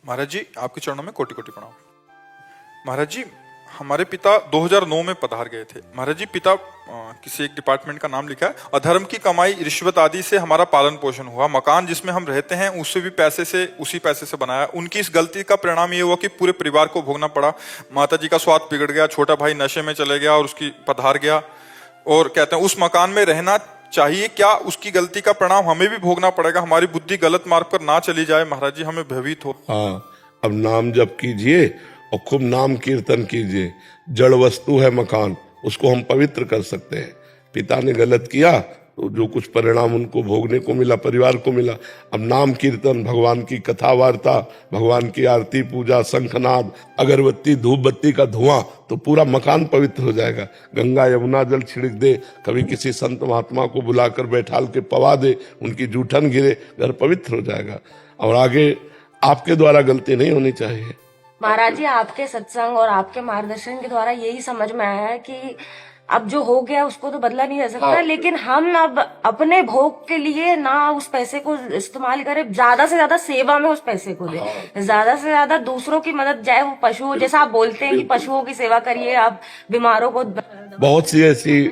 महाराज जी, आपके चरणों में कोटि कोटि प्रणाम। महाराज जी, हमारे पिता 2009 में पधार गए थे। महाराज जी, पिता किसी एक डिपार्टमेंट का नाम लिखा है। अधर्म की कमाई, रिश्वत आदि से हमारा पालन पोषण हुआ। मकान जिसमें हम रहते हैं उससे भी उसी पैसे से बनाया। उनकी इस गलती का परिणाम ये हुआ कि पूरे परिवार को भोगना पड़ा। माता जी का स्वास्थ्य बिगड़ गया, छोटा भाई नशे में चले गया और उसकी पधार गया। और कहते हैं उस मकान में रहना चाहिए क्या, उसकी गलती का परिणाम हमें भी भोगना पड़ेगा। हमारी बुद्धि गलत मार्ग पर ना चली जाए महाराज जी, हमें भयभीत हो। हाँ, अब नाम जप कीजिए और खूब नाम कीर्तन कीजिए। जड़ वस्तु है मकान, उसको हम पवित्र कर सकते हैं। पिता ने गलत किया तो जो कुछ परिणाम उनको भोगने को मिला, परिवार को मिला। अब नाम कीर्तन, भगवान की कथा वार्ता, भगवान की आरती पूजा, शंखनाद, अगरबत्ती, धूप बत्ती का धुआं, तो पूरा मकान पवित्र हो जाएगा। गंगा यमुना जल छिड़क दे, कभी किसी संत महात्मा को बुलाकर बैठाल के पवा दे, उनकी जूठन गिरे, घर पवित्र हो जाएगा। और आगे आपके द्वारा गलती नहीं होनी चाहिए। महाराज जी, आपके सत्संग और आपके मार्गदर्शन के द्वारा यही समझ में आया है कि अब जो हो गया उसको तो बदला नहीं जा सकता। हाँ। लेकिन हम अब अपने भोग के लिए ना उस पैसे को इस्तेमाल करें, ज्यादा से ज्यादा सेवा में उस पैसे को दें। ज्यादा से ज्यादा दूसरों की मदद, चाहे वो पशु, जैसा आप बोलते हैं कि पशुओं की सेवा करिए, आप बीमारों को। बहुत सी ऐसी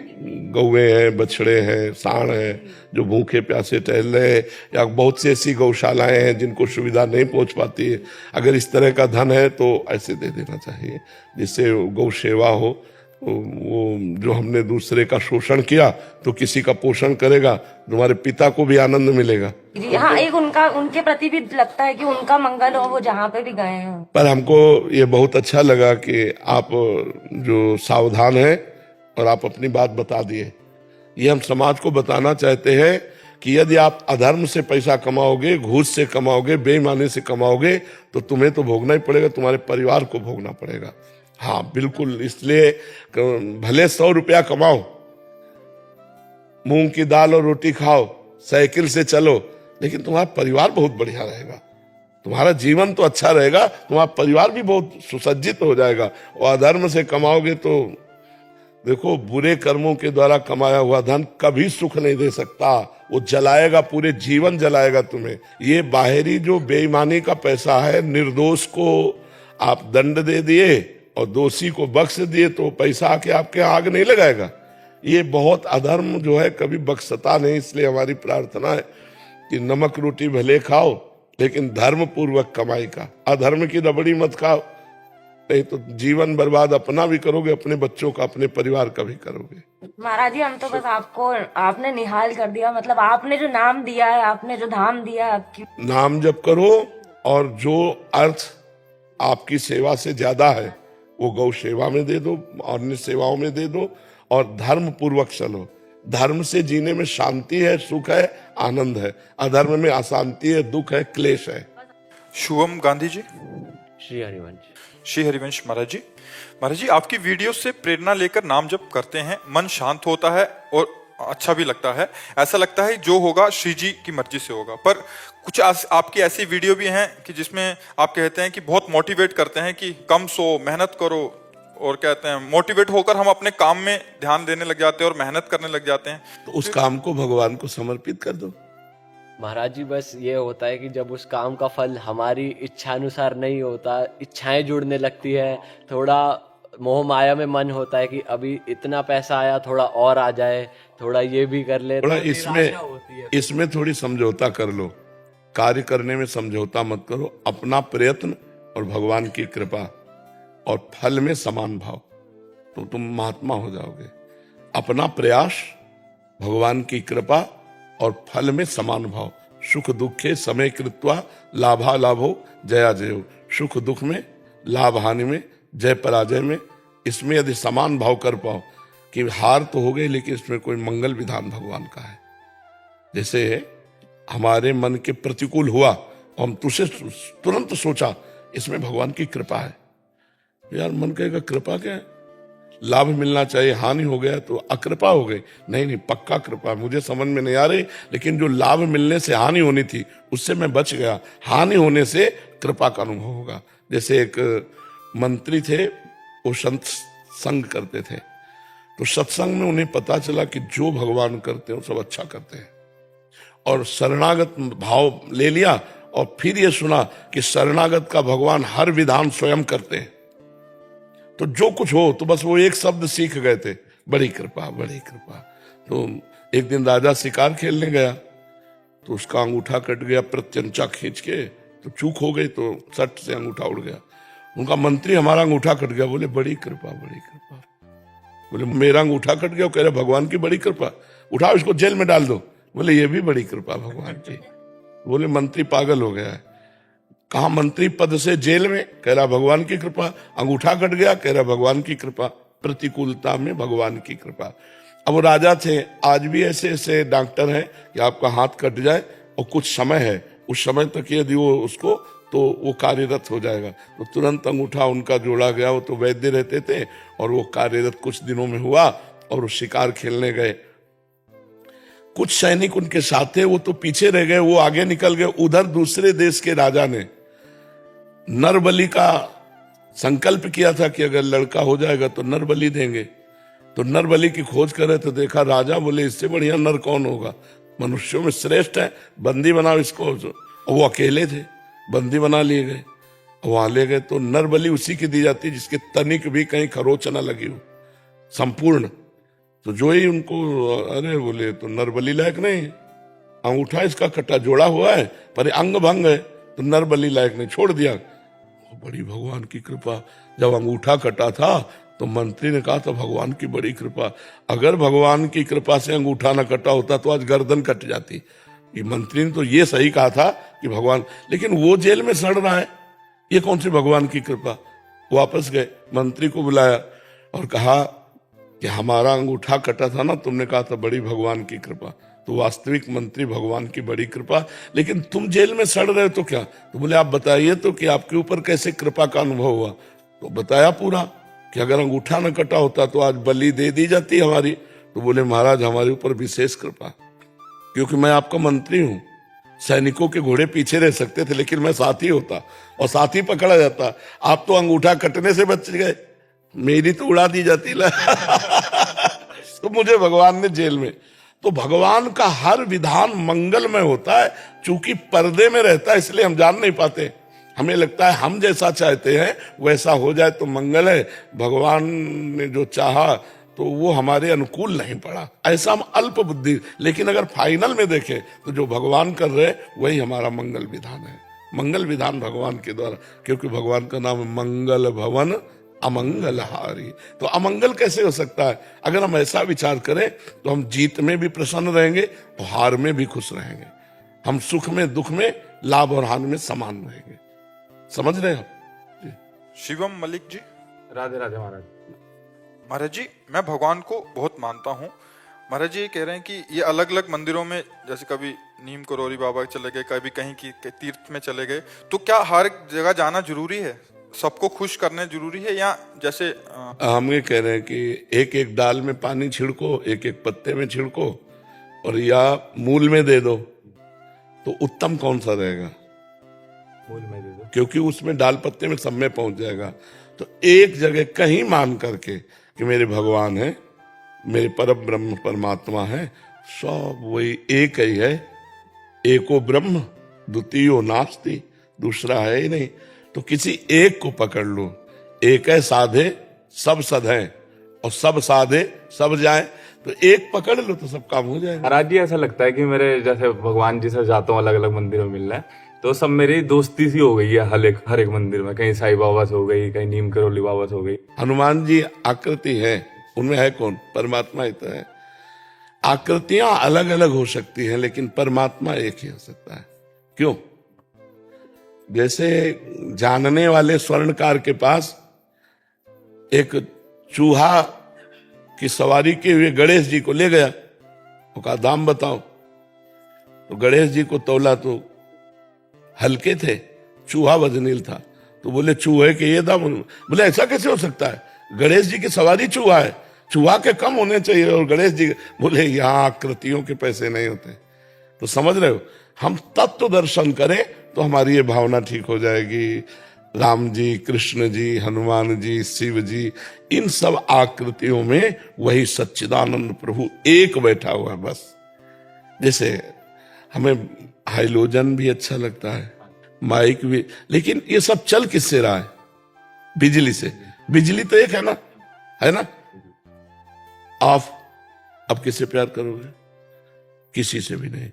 गौएं हैं, बछड़े हैं, सांड हैं जो भूखे प्यासे टहल रहे हैं, या बहुत सी ऐसी गौशालाएं हैं जिनको सुविधा नहीं पहुंच पाती है। अगर इस तरह का धन है तो ऐसे दे देना चाहिए जिससे गौ सेवा हो। वो जो हमने दूसरे का शोषण किया तो किसी का पोषण करेगा, तुम्हारे पिता को भी आनंद मिलेगा। हाँ, एक उनके प्रति भी लगता है कि उनका मंगल हो, वो जहाँ पे भी गए हैं। पर हमको ये बहुत अच्छा लगा कि आप जो सावधान हैं और आप अपनी बात बता दिए। ये हम समाज को बताना चाहते हैं कि यदि आप अधर्म से पैसा कमाओगे, घूस से कमाओगे, बेईमानी से कमाओगे, तो तुम्हें तो भोगना ही पड़ेगा, तुम्हारे परिवार को भोगना पड़ेगा। हाँ बिल्कुल, इसलिए भले 100 रुपया कमाओ, मूंग की दाल और रोटी खाओ, साइकिल से चलो, लेकिन तुम्हारा परिवार बहुत बढ़िया रहेगा। तुम्हारा जीवन तो अच्छा रहेगा, तुम्हारा परिवार भी बहुत सुसज्जित हो जाएगा। और अधर्म से कमाओगे तो देखो, बुरे कर्मों के द्वारा कमाया हुआ धन कभी सुख नहीं दे सकता, वो जलाएगा, पूरे जीवन जलाएगा तुम्हें। ये बाहरी जो बेईमानी का पैसा है, निर्दोष को आप दंड दे दिए और दोषी को बख्श दिए तो पैसा आके आपके आग नहीं लगाएगा। ये बहुत अधर्म जो है कभी बख्शता नहीं। इसलिए हमारी प्रार्थना है कि नमक रोटी भले खाओ, लेकिन धर्म पूर्वक कमाई का, अधर्म की रबड़ी मत खाओ, नहीं तो जीवन बर्बाद अपना भी करोगे, अपने बच्चों का, अपने परिवार का भी करोगे। महाराज जी, हम तो बस आपने निहाल कर दिया। मतलब आपने जो नाम दिया है, आपने जो धाम दिया है, आपकी नाम जप करो और जो अर्थ आपकी सेवा से ज्यादा है वो गौ सेवा में दे दो, अन्य सेवाओं में दे दो, और धर्म पूर्वक चलो। धर्म से जीने में शांति है, सुख है, आनंद है। अधर्म में अशांति है, दुख है, क्लेश है। शुभम गांधी जी। श्री हरिवंश। श्री हरिवंश महाराज जी। महाराज जी, आपकी वीडियो से प्रेरणा लेकर नाम जप करते हैं, मन शांत होता है और अच्छा भी लगता है। ऐसा लगता है जो होगा श्री जी की मर्जी से होगा। पर कुछ आपकी ऐसी वीडियो भी हैं कि जिसमें आप कहते हैं कि बहुत मोटिवेट करते हैं कि कम सो, मेहनत करो, और कहते हैं मोटिवेट होकर हम अपने काम में ध्यान देने लग जाते हैं और मेहनत करने लग जाते हैं। तो उस काम को भगवान को समर्पित कर दो। महाराज जी, बस ये होता है कि जब उस काम का फल हमारी इच्छानुसार नहीं होता, इच्छाएं जुड़ने लगती है, थोड़ा मोह माया में मन होता है कि अभी इतना पैसा आया, थोड़ा और आ जाए, थोड़ा ये भी कर ले, थोड़ा तो निराशा होती है। इसमें थोड़ी समझौता कर लो। कार्य करने में समझौता मत करो। अपना प्रयत्न और भगवान की कृपा और फल में समान भाव, तो तुम महात्मा हो जाओगे। अपना प्रयास, भगवान की कृपा और फल में समान भाव। सुख दुखे समय कृत्वा लाभा लाभो जया जयो। सुख दुख में, लाभ हानि में, जय पराजय में, इसमें यदि समान भाव कर पाओ कि हार तो हो गई लेकिन इसमें कोई मंगल विधान भगवान का है। जैसे हमारे मन के प्रतिकूल हुआ और हम तुझसे तुरंत सोचा इसमें भगवान की कृपा है। यार मन कहेगा कृपा क्या है, लाभ मिलना चाहिए, हानि हो गया तो अकृपा हो गई। नहीं, पक्का कृपा। मुझे समझ में नहीं आ रही, लेकिन जो लाभ मिलने से हानि होनी थी उससे मैं बच गया। हानि होने से कृपा का अनुभव होगा। जैसे एक मंत्री थे, वो संत संग करते थे, तो सत्संग में उन्हें पता चला कि जो भगवान करते हैं वो सब अच्छा करते हैं, और शरणागत भाव ले लिया और फिर ये सुना कि शरणागत का भगवान हर विधान स्वयं करते हैं। तो जो कुछ हो, तो बस वो एक शब्द सीख गए थे, बड़ी कृपा, बड़ी कृपा। तो एक दिन राजा शिकार खेलने गया, तो उसका अंगूठा कट गया, प्रत्यंचा खींच के तो चूक हो गई, तो सट से अंगूठा उड़ गया। उनका मंत्री, हमारा अंगूठा कट गया। बोले बड़ी कृपा, बड़ी कृपा। बोले मेरा अंगूठा कट गया। कह रहे भगवान की बड़ी कृपा, उठाओ इसको जेल में डाल दो। बोले ये भी बड़ी कृपा भगवान की। बोले मंत्री पागल हो गया है, कहा मंत्री पद से जेल में, कह रहा भगवान की कृपा। अंगूठा कट गया, कह रहा भगवान की कृपा। प्रतिकूलता में भगवान की कृपा। अब वो राजा थे, आज भी ऐसे ऐसे डॉक्टर हैं कि आपका हाथ कट जाए और कुछ समय है, उस समय तक यदि वो उसको, तो वो कार्यरत हो जाएगा। तो तुरंत अंगूठा उनका जोड़ा गया। वो तो वैद्य रहते थे और वो कार्यरत कुछ दिनों में हुआ और वो शिकार खेलने गए। कुछ सैनिक उनके साथ थे, वो तो पीछे रह गए, वो आगे निकल गए। उधर दूसरे देश के राजा ने नरबलि का संकल्प किया था कि अगर लड़का हो जाएगा तो नरबलि देंगे। तो नरबलि की खोज करे तो देखा राजा, बोले इससे बढ़िया नर कौन होगा, मनुष्यों में श्रेष्ठ है, बंदी बनाओ इसको। और वो अकेले थे, बंदी बना लिए गए। वहां ले गए तो नरबलि उसी की दी जाती जिसके तनिक भी कहीं खरोच न लगी हो, संपूर्ण। तो जो ही उनको, अरे बोले तो नरबलि लायक नहीं, अंगूठा इसका कटा जोड़ा हुआ है पर अंग भंग है, तो नरबलि लायक नहीं, छोड़ दिया। बड़ी भगवान की कृपा। जब अंगूठा कटा था तो मंत्री ने कहा था भगवान की बड़ी कृपा। अगर भगवान की कृपा से अंगूठा न कटा होता तो आज गर्दन कट जाती। ये मंत्री ने तो ये सही कहा था कि भगवान, लेकिन वो जेल में सड़ रहा है, ये कौन सी भगवान की कृपा। वापस गए, मंत्री को बुलाया और कहा कि हमारा अंगूठा कटा था ना, तुमने कहा था बड़ी भगवान की कृपा। तो वास्तविक मंत्री, भगवान की बड़ी कृपा, लेकिन तुम जेल में सड़ रहे हो तो क्या। तो बोले आप बताइए तो कि आपके ऊपर कैसे कृपा का अनुभव हुआ। तो बताया पूरा कि अगर अंगूठा न कटा होता तो आज बलि दे दी जाती हमारी। तो बोले महाराज हमारे ऊपर विशेष कृपा, क्योंकि मैं आपका मंत्री हूं। सैनिकों के घोड़े पीछे रह सकते थे, लेकिन मैं साथी होता और साथी पकड़ा जाता। आप तो अंगूठा कटने से बच गए, मेरी तो उड़ा दी जाती तो मुझे भगवान ने जेल में। तो भगवान का हर विधान मंगलमय होता है, चूंकि पर्दे में रहता है इसलिए हम जान नहीं पाते। हमें लगता है हम जैसा चाहते हैं वैसा हो जाए तो मंगल है। भगवान ने जो चाहा तो वो हमारे अनुकूल नहीं पड़ा, ऐसा हम अल्प बुद्धि। लेकिन अगर फाइनल में देखें तो जो भगवान कर रहे वही हमारा मंगल विधान है। मंगल विधान भगवान के द्वारा, क्योंकि भगवान का नाम है मंगल भवन अमंगलहारी। तो अमंगल कैसे हो सकता है। अगर हम ऐसा विचार करें तो हम जीत में भी प्रसन्न रहेंगे और हार में भी खुश रहेंगे। हम सुख में दुख में, लाभ और हानि में समान रहेंगे। समझ रहे हो। शिवम मलिक जी। राधे राधे महाराज। महाराज जी, मैं भगवान को बहुत मानता हूँ। महाराज जी ये कह रहे हैं कि ये अलग अलग मंदिरों में, जैसे कभी नीम करोरी बाबा चले गए, कभी कहीं की तीर्थ में चले गए, तो क्या हर जगह जाना जरूरी है, सबको खुश करना जरूरी है, या जैसे हम ये कह रहे हैं कि एक एक डाल में पानी छिड़को, एक एक पत्ते में छिड़को और या मूल में दे दो, तो उत्तम कौन सा रहेगा। मूल में दे दो, क्योंकि उसमें डाल पत्ते में सब में पहुंच जाएगा। तो एक जगह कहीं मान करके कि मेरे भगवान है, मेरे परम ब्रह्म परमात्मा है, सब वही एक ही है। एको ब्रह्म द्वितीयो नास्ति, दूसरा है ही नहीं। तो किसी एक को पकड़ लो, एक है साधे सब सधे और सब साधे सब जाए। तो एक पकड़ लो तो सब काम हो जाएगा। महाराज जी ऐसा लगता है कि मेरे जैसे भगवान जी से जाता हूँ अलग अलग मंदिरों में मिलना है, तो सब मेरी दोस्ती सी हो गई है हर एक मंदिर में। कहीं साईं बाबा से हो गई, कहीं नीम करोली बाबा से हो गई। हनुमान जी आकृति है, उनमें है कौन, परमात्मा ही तो है। आकृतियां अलग अलग हो सकती हैं लेकिन परमात्मा एक ही हो सकता है। क्यों। जैसे जानने वाले स्वर्णकार के पास एक चूहा की सवारी के हुए गणेश जी को ले गया, वो कहा दाम बताओ। तो गणेश जी को तौला तो हल्के थे, चूहा वजनील था। तो बोले चूहे के ये दाम। बोले ऐसा कैसे हो सकता है, गणेश जी की सवारी चूहा है, चूहा के कम होने चाहिए और गणेश जी। बोले यहाँ आकृतियों के पैसे नहीं होते। तो समझ रहे हो, हम तत्व दर्शन करें तो हमारी ये भावना ठीक हो जाएगी। राम जी, कृष्ण जी, हनुमान जी, शिव जी, इन सब आकृतियों में वही सच्चिदानंद प्रभु एक बैठा हुआ है बस। जैसे हमें हाइलोजन भी अच्छा लगता है, माइक भी, लेकिन ये सब चल किससे रहा है? बिजली से। बिजली तो एक है ना? ऑफ। अब किससे प्यार करोगे? किसी से भी नहीं।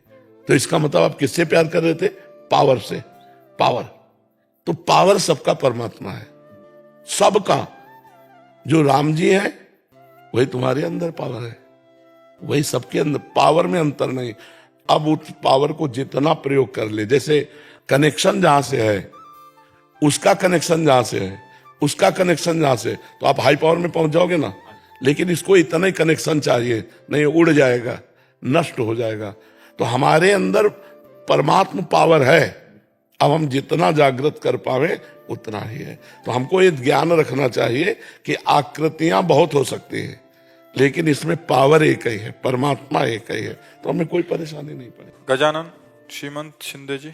तो इसका मतलब आप किससे प्यार कर रहे थे? पावर से। पावर, तो पावर सबका परमात्मा है, सबका। जो राम जी है वही तुम्हारे अंदर पावर है, वही सबके अंदर। पावर में अंतर नहीं। अब उस पावर को जितना प्रयोग कर ले, जैसे कनेक्शन जहां से है, उसका कनेक्शन जहां से है, उसका कनेक्शन जहां से, तो आप हाई पावर में पहुंच जाओगे ना। लेकिन इसको इतना ही कनेक्शन चाहिए, नहीं उड़ जाएगा, नष्ट हो जाएगा। तो हमारे अंदर परमात्मा पावर है, अब हम जितना जागृत कर पावे उतना ही है। तो हमको ये ज्ञान रखना चाहिए कि आकृतियां बहुत हो सकती हैं, लेकिन इसमें पावर एक ही है, परमात्मा एक ही है, तो हमें कोई परेशानी नहीं पड़ेगी। गजानन श्रीमंत शिंदे जी,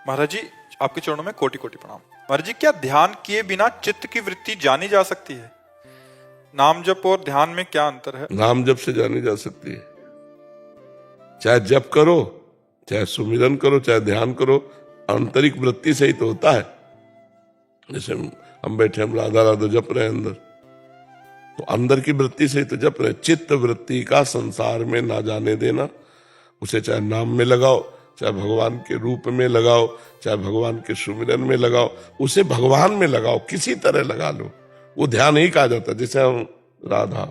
महाराज जी आपके चरणों में कोटि कोटि प्रणाम। महाराज जी, क्या ध्यान किए बिना चित्त की वृत्ति जानी जा सकती है? नाम जप और ध्यान में क्या अंतर है? नाम जप से जानी जा सकती है। चाहे जप करो, चाहे सुमिरन करो, चाहे ध्यान करो, आंतरिक वृत्ति से ही तो होता है। जैसे हम बैठे, हम राधा राधा जप रहे हैं अंदर, तो अंदर की वृत्ति से ही तो जप रहे। चित्त वृत्ति का संसार में ना जाने देना। उसे चाहे नाम में लगाओ, चाहे भगवान के रूप में लगाओ, चाहे भगवान के सुमिरन में लगाओ, उसे भगवान में लगाओ, किसी तरह लगा लो, वो ध्यान ही कहा जाता है। जैसे हम राधा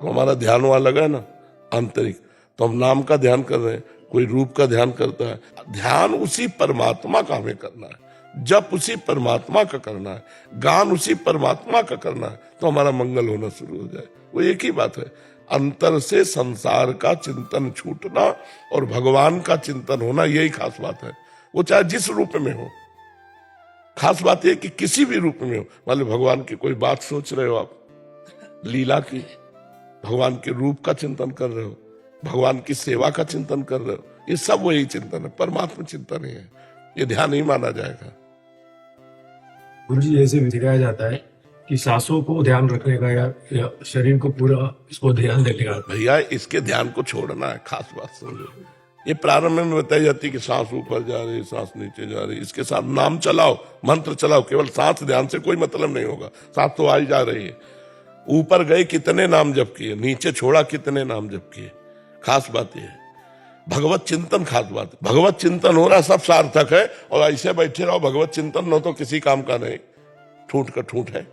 हमारा ध्यान वहां लगा है ना, आंतरिक, तो हम नाम का ध्यान कर रहे हैं, कोई रूप का ध्यान करता है। ध्यान उसी परमात्मा का हमें करना है, जप उसी परमात्मा का करना है, गान उसी परमात्मा का करना है, तो हमारा मंगल होना शुरू हो जाए। वो एक ही बात है, अंतर से संसार का चिंतन छूटना और भगवान का चिंतन होना, यही खास बात है। वो चाहे जिस रूप में हो, खास बात यह कि किसी भी रूप में हो। मान लो भगवान की कोई बात सोच रहे हो आप, लीला की, भगवान के रूप का चिंतन कर रहे हो, भगवान की सेवा का चिंतन कर रहे हो, ये सब वही चिंतन है, परमात्मा चिंतन ही है। ये ध्यान नहीं माना जाएगा। गुरु जी, जैसे भी सिखाया जाता है कि सांसों को ध्यान रखने का या शरीर को पूरा इसको ध्यान देने का। भैया इसके ध्यान को छोड़ना है, खास बात समझो। ये प्रारंभ में बताई जाती है कि सांस ऊपर जा रही, सांस नीचे जा रही, इसके साथ नाम चलाओ, मंत्र चलाओ। केवल सांस ध्यान से कोई मतलब नहीं होगा, सांस तो आई जा रही है। ऊपर गए कितने नाम जप किए, नीचे छोड़ा कितने नाम जप किए, खास बात यह है। भगवत चिंतन खास बात है, भगवत चिंतन हो रहा सब सार्थक है। और ऐसे बैठे रहो भगवत चिंतन न तो किसी काम का नहीं, ठूठ का ठूठ है।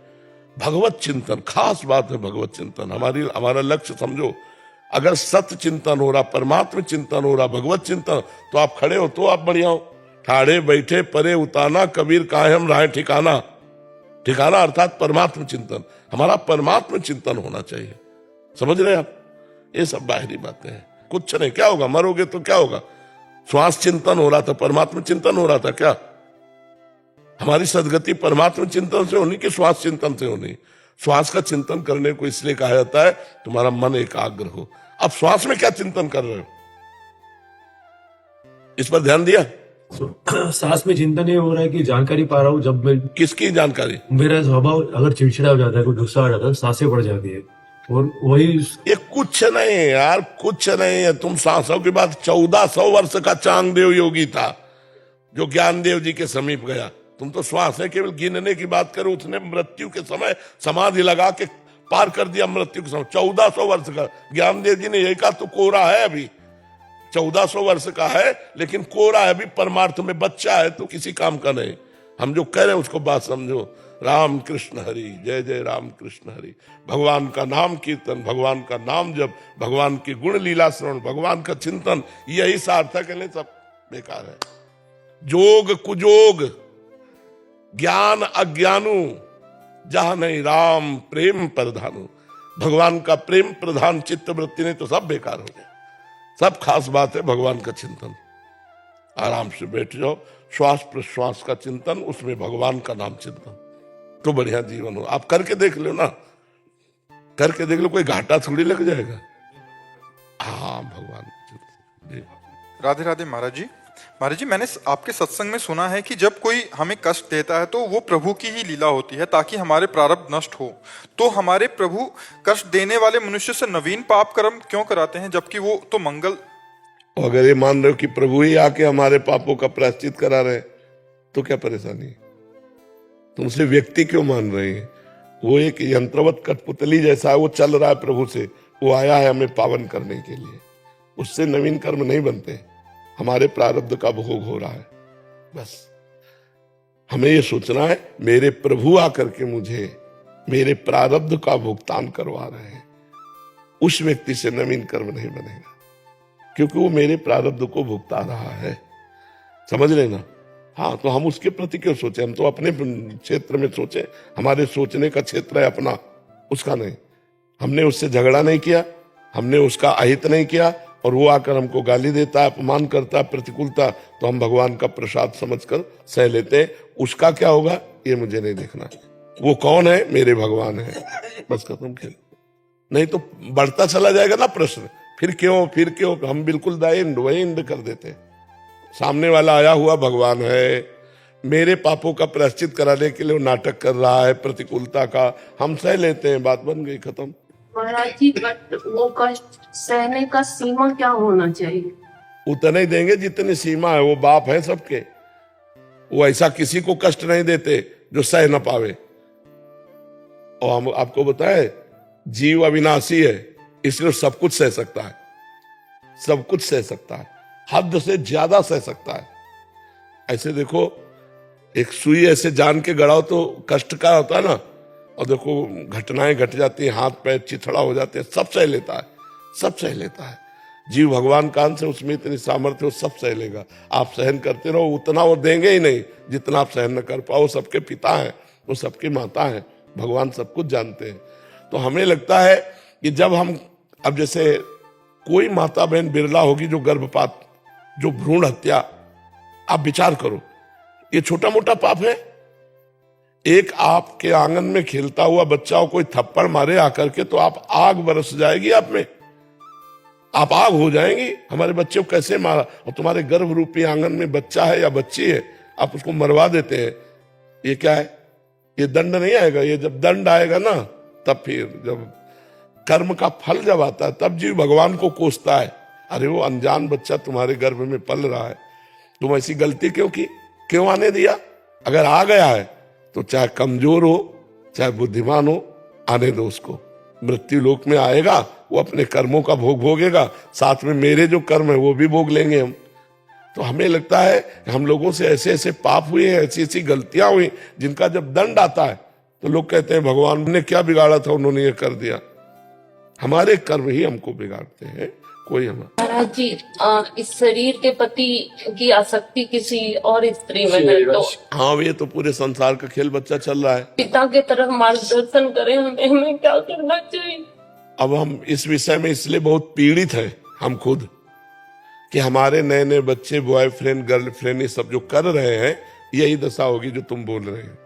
भगवत चिंतन खास बात है, भगवत चिंतन हमारा लक्ष्य समझो। अगर सत्य चिंतन हो रहा, परमात्मा चिंतन हो रहा, भगवत चिंतन, तो आप खड़े हो तो आप बढ़िया हो। ठाड़े बैठे परे उताना, कबीर काहे हम राहे ठिकाना। ठिकाना अर्थात परमात्मा चिंतन, हमारा परमात्मा चिंतन होना चाहिए। समझ रहे आप? ये सब बाहरी बातें हैं, कुछ नहीं। क्या होगा, मरोगे तो क्या होगा? श्वास चिंतन हो रहा था, परमात्मा चिंतन हो रहा था क्या? हमारी सदगति परमात्मा चिंतन से होनी कि श्वास चिंतन से होनी? श्वास का चिंतन करने को इसलिए कहा जाता है तुम्हारा मन एकाग्र हो। अब श्वास में क्या चिंतन कर रहे हो, इस पर ध्यान दिया? सांस में चिंतन ये हो रहा है कि जानकारी पा रहा हूँ। जब मैं, किसकी जानकारी? मेरा स्वभाव अगर चिड़चिड़ा हो जाता है, कोई गुस्सा आ जाता है, सांसें बढ़ जाती है। और वही ये कुछ नहीं है यार, कुछ नहीं है। तुम सांसों की बात, 1400 वर्ष का चांगदेव योगी था जो ज्ञानदेव जी के समीप गया। तुम तो श्वास है केवल गिनने की बात करो, उसने मृत्यु के समय समाधि लगा के पार कर दिया मृत्यु के समय। 1400 वर्ष का ज्ञानदेव जी ने यही कहा, तो कोरा है अभी, 1400 वर्ष का है लेकिन कोरा है अभी, परमार्थ में बच्चा है, तो किसी काम का नहीं। हम जो कह रहे हैं उसको बात समझो। राम कृष्ण हरि, जय जय राम कृष्ण हरि। भगवान का नाम कीर्तन, भगवान का नाम जप, भगवान की गुण लीला श्रवण, भगवान का चिंतन, यही सार्थक है, नहीं सब बेकार है। जोग कुजोग, ज्ञान अज्ञानु, जहां नहीं राम प्रेम प्रधानु। भगवान का प्रेम प्रधान चित्त वृत्ति नहीं तो सब बेकार हो गया। सब खास बात है भगवान का चिंतन। आराम से बैठ जाओ, श्वास प्रश्वास का चिंतन, उसमें भगवान का नाम चिंतन, तो बढ़िया जीवन हो। आप करके देख लो ना, करके देख लो, कोई घाटा थोड़ी लग जाएगा। हाँ, भगवान का चिंतन। जी राधे राधे महाराज जी। महाराज जी, मैंने आपके सत्संग में सुना है कि जब कोई हमें कष्ट देता है तो वो प्रभु की ही लीला होती है ताकि हमारे प्रारब्ध नष्ट हो। तो हमारे प्रभु कष्ट देने वाले मनुष्य से नवीन पाप कर्म क्यों कराते हैं, जबकि वो तो मंगल और अगर ये मान रहे हो कि प्रभु ही आके हमारे पापों का प्रायश्चित करा रहे हैं, तो क्या परेशानी है? तुमसे व्यक्ति क्यों मान रहे हैं? वो एक यंत्रवत कठपुतली जैसा है, वो चल रहा है प्रभु से, वो आया है हमें पावन करने के लिए। उससे नवीन कर्म नहीं बनते, हमारे प्रारब्ध का भोग हो रहा है। बस हमें ये सोचना है, मेरे प्रभु आकर के मुझे मेरे प्रारब्ध का भुगतान करवा रहे हैं, उस व्यक्ति से नवीन कर्म नहीं बनेगा, क्योंकि वो मेरे प्रारब्ध को भुगता रहा है। समझ लेना। हाँ, तो हम उसके प्रति क्यों सोचे? हम तो अपने क्षेत्र में सोचे, हमारे सोचने का क्षेत्र है अपना, उसका नहीं। हमने उससे झगड़ा नहीं किया, हमने उसका अहित नहीं किया, और वो आकर हमको गाली देता है, अपमान करता है, प्रतिकूलता, तो हम भगवान का प्रसाद समझकर सह लेते हैं। उसका क्या होगा ये मुझे नहीं देखना। वो कौन है? मेरे भगवान है, बस खत्म खेल। नहीं तो बढ़ता चला जाएगा ना प्रश्न, फिर क्यों हम बिल्कुल वही इंड कर देते। सामने वाला आया हुआ भगवान है, मेरे पापों का प्रायश्चित कराने के लिए वो नाटक कर रहा है प्रतिकूलता का, हम सह लेते हैं, बात बन गई, खत्म। महाराज जी, बट वो कष्ट सहने का सीमा क्या होना चाहिए? उतने ही देंगे जितनी सीमा है। वो बाप है सबके, वो ऐसा किसी को कष्ट नहीं देते जो सह न पावे। और हम आपको बताए, जीव अविनाशी है, इसलिए सब कुछ सह सकता है, सब कुछ सह सकता है, हद से ज्यादा सह सकता है। ऐसे देखो, एक सुई ऐसे जान के गड़ाओ तो कष्ट का होता है ना, और देखो घटनाएं घट जाती हैं, हाथ पैर चिथड़ा हो जाते हैं, सब सह लेता है, सब सह लेता है। जीव भगवान का अंश है, उसमें इतनी सामर्थ्य, वो सब सह लेगा। आप सहन करते रहो, उतना वो देंगे ही नहीं जितना आप सहन न कर पाओ। सबके पिता हैं, वो सबकी माता हैं, भगवान सब कुछ जानते हैं। तो हमें लगता है कि जब हम, अब जैसे कोई माता बहन बिरला होगी जो गर्भपात, जो भ्रूण हत्या, आप विचार करो, ये छोटा मोटा पाप है? एक आपके आंगन में खेलता हुआ बच्चा को कोई थप्पड़ मारे आकर के, तो आप आग बरस जाएगी आप में, आप आग हो जाएंगी। हमारे बच्चे को कैसे मारा? और तुम्हारे गर्भ रूपी आंगन में बच्चा है या बच्ची है, आप उसको मरवा देते हैं। ये क्या है? ये दंड नहीं आएगा? ये जब दंड आएगा ना, तब फिर जब कर्म का फल जब आता है, तब जीव भगवान को कोसता है, अरे वो अनजान बच्चा तुम्हारे गर्भ में पल रहा है, तुम ऐसी गलती क्यों की, क्यों आने दिया? अगर आ गया है तो चाहे कमजोर हो चाहे बुद्धिमान हो, आने दो उसको। मृत्यु लोक में आएगा, वो अपने कर्मों का भोग भोगेगा, साथ में मेरे जो कर्म है वो भी भोग लेंगे हम। तो हमें लगता है कि हम लोगों से ऐसे ऐसे पाप हुए हैं, ऐसी ऐसी गलतियां हुई, जिनका जब दंड आता है तो लोग कहते हैं भगवान ने क्या बिगाड़ा था, उन्होंने ये कर दिया। हमारे कर्म ही हमको बिगाड़ते हैं, कोई हमारा। महाराज जी, इस शरीर के प्रति की आसक्ति किसी और स्त्री में है तो हाँ, ये तो पूरे संसार का खेल बच्चा चल रहा है। पिता के तरफ मार्गदर्शन करें, हमें क्या करना चाहिए? अब हम इस विषय में इसलिए बहुत पीड़ित हैं हम खुद, कि हमारे नए नए बच्चे बॉयफ्रेंड गर्लफ्रेंड ये सब जो कर रहे हैं, यही दशा होगी जो तुम बोल रहे हैं।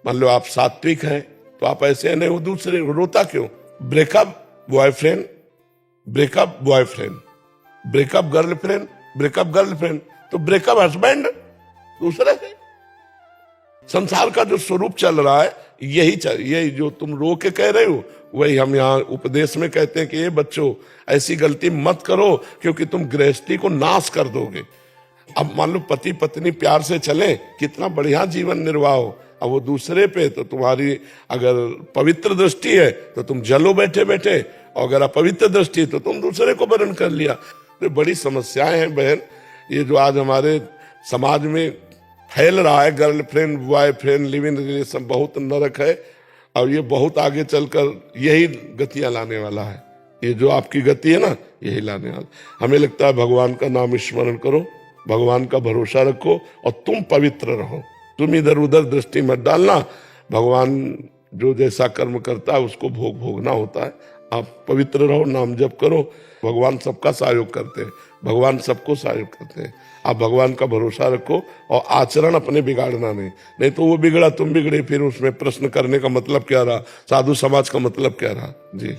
मान लो आप सात्विक हैं तो आप ऐसे नहीं, वो दूसरे रोता क्यों? Breakup boyfriend, breakup boyfriend, breakup girlfriend, breakup girlfriend, तो ब्रेकअप हस्बैंड दूसरे से। संसार का जो स्वरूप चल रहा है यही जो तुम रो के कह रहे हो, वही हम यहाँ उपदेश में कहते हैं कि ये बच्चों ऐसी गलती मत करो, क्योंकि तुम गृहस्थी को नाश कर दोगे। अब मान लो पति पत्नी प्यार से चले, कितना बढ़िया जीवन निर्वाह हो, अब वो दूसरे पे, तो तुम्हारी अगर पवित्र दृष्टि है तो तुम जलो बैठे बैठे, और अगर अपवित्र दृष्टि है तो तुम दूसरे को वरण कर लिया। तो बड़ी समस्याएं हैं बहन, ये जो आज हमारे समाज में फैल रहा है, girlfriend boyfriend live in relation, बहुत नरक है, और ये बहुत आगे चलकर यही गतियां लाने वाला है। ये जो आपकी गति है ना, यही लाने वाला। हमें लगता है भगवान का नाम स्मरण करो, भगवान का भरोसा रखो, और तुम पवित्र रहो, तुम इधर उधर दृष्टि मत डालना। भगवान जो जैसा कर्म करता है उसको भोग भोगना होता है। आप पवित्र रहो, नाम जप करो, भगवान सबका सहयोग करते हैं, भगवान सबको सहयोग करते हैं। आप भगवान का भरोसा रखो और आचरण अपने बिगाड़ना नहीं तो वो बिगड़ा तुम बिगड़े, फिर उसमें प्रश्न करने का मतलब क्या रहा, साधु समाज का मतलब क्या रहा। जी।